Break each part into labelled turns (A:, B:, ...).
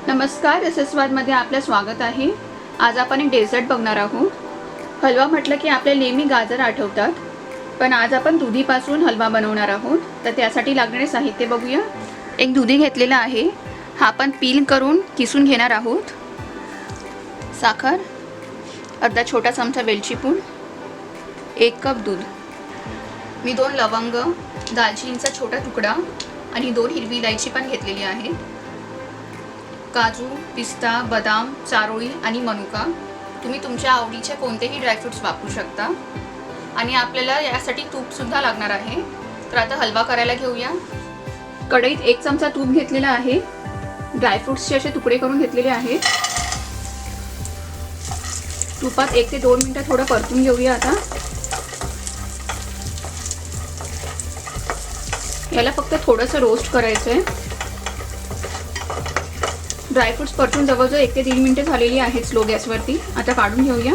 A: नमस्कार, रसस्वादमध्ये आपलं स्वागत आहे। आज आपण एक डेझर्ट बघणार आहोत। हलवा म्हटलं की आपल्याला नेहमी गाजर आठवतात, पण आज आपण दुधीपासून हलवा बनवणार आहोत। तर त्यासाठी लागणारे साहित्य बघूया। एक दुधी घेतलेला आहे, हा आपण पील करून किसून घेणार आहोत। साखर, अर्धा छोटा चमचा वेलची पूड, 1 कप दूध। मी 2 लवंग, दालचिनीचा छोटा तुकडा आणि 2 हिरवी इलायची पण घेतलेली आहे। काजू, पिस्ता, बदाम, चारोळी आणि मनुका, तुम्ही तुमच्या आवडीचे कोणतेही ड्रायफ्रुट्स वापरू शकता। आणि आपल्याला यासाठी तूप सुद्धा लागणार आहे। तर आता हलवा करायला घेऊया। कढईत 1 चमचा तूप घेतलेला आहे। ड्रायफ्रुट्सचे असे तुकडे करून घेतलेले आहेत। तुपात 1 ते 2 मिनिटं थोडं परतून घेऊया। आता याला फक्त थोडंसं रोस्ट करायचं आहे। ड्रायफ्रुट्स परतून जवळजवळ 1 ते 1.5 मिनिटं झालेली आहेत स्लो गॅसवरती। आता काढून घेऊया।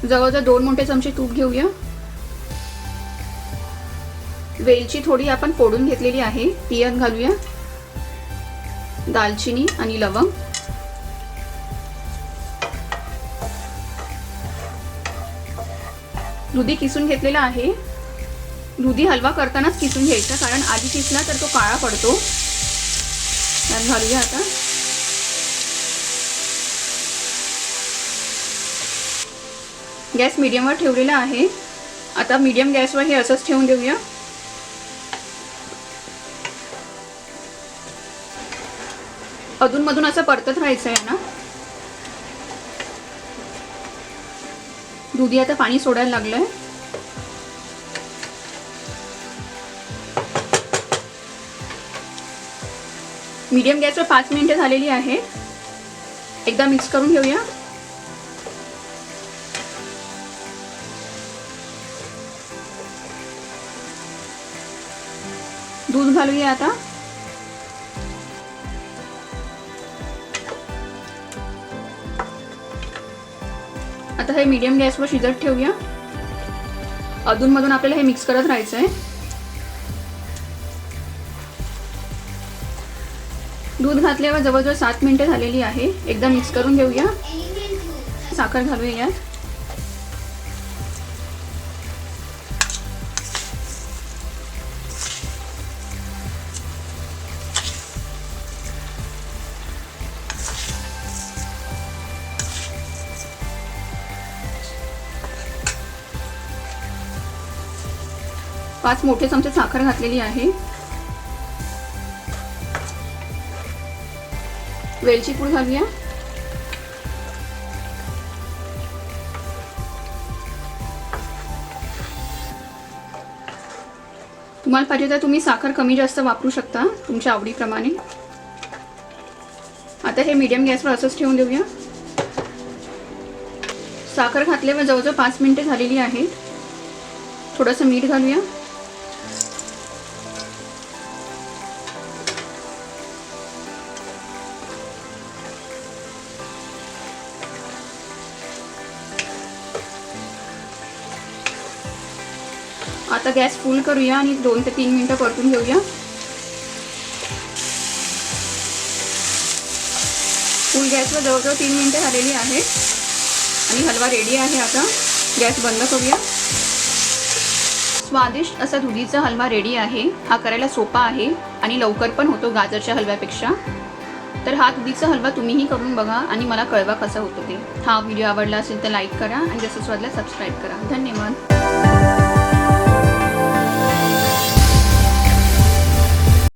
A: जवळजवळ 2 मोठे चमचे तूप घेऊया। वेलची थोडी आपण फोडून घेतलेली आहे, ती यात घालूया। दालचिनी आणि लवंग, दुधी किसून घेतलेला आहे। दुधी हलवा करतानाच किसून घ्यायचा, कारण आधी किसला तर तो काळा पडतो। यात घालूया। आता गॅस मीडियमवर ठेवलेला आहे। आता मीडियम गॅसवर हे असंच ठेवून देऊया। अधूनमधून असं परतत राहायचं आहे ना। दुधी आता पाणी सोडायला लागलंय। मीडियम गॅसवर 5 मिनिटं झालेली आहे। एकदा मिक्स करून घेऊया। दूध घालूया। आता आता हे मीडियम गॅसवर शिजत ठेवूया। अधूनमधून आपल्याला हे मिक्स करत राहायचं आहे। दूध घातल्यावर जवळजवळ 7 मिनिटं झालेली आहे। एकदा मिक्स करून घेऊया। साखर घालूया यात। पाच मोठे चमचे साखर घातलेली आहे। वेलची पूड घालूया। तुम्हाला पाहिजे तर तुम्ही साखर कमी जास्त वापरू शकता, तुमच्या आवडीप्रमाणे। आता हे मीडियम गॅसवर असंच ठेवून देऊया। साखर घातल्यावर जवळजवळ 5 मिनिटं झालेली आहेत। थोडंसं मीठ घालूया। आता गॅस फुल करूया आणि 2 ते 3 मिनिटं परतून घेऊया। फुल गॅसवर जवळजवळ 3 मिनिटं झालेली आहेत आणि हलवा रेडी आहे। आता गॅस बंद करूया। स्वादिष्ट असा दुधीचा हलवा रेडी आहे। हा करायला सोपा आहे आणि लवकर पण होतो गाजरच्या हलव्यापेक्षा। तर हा दुधीचा हलवा तुम्हीही करून बघा आणि मला कळवा कसा होतो ते। हा व्हिडिओ आवडला असेल तर लाईक करा आणि रसस्वादला सबस्क्राईब करा। धन्यवाद।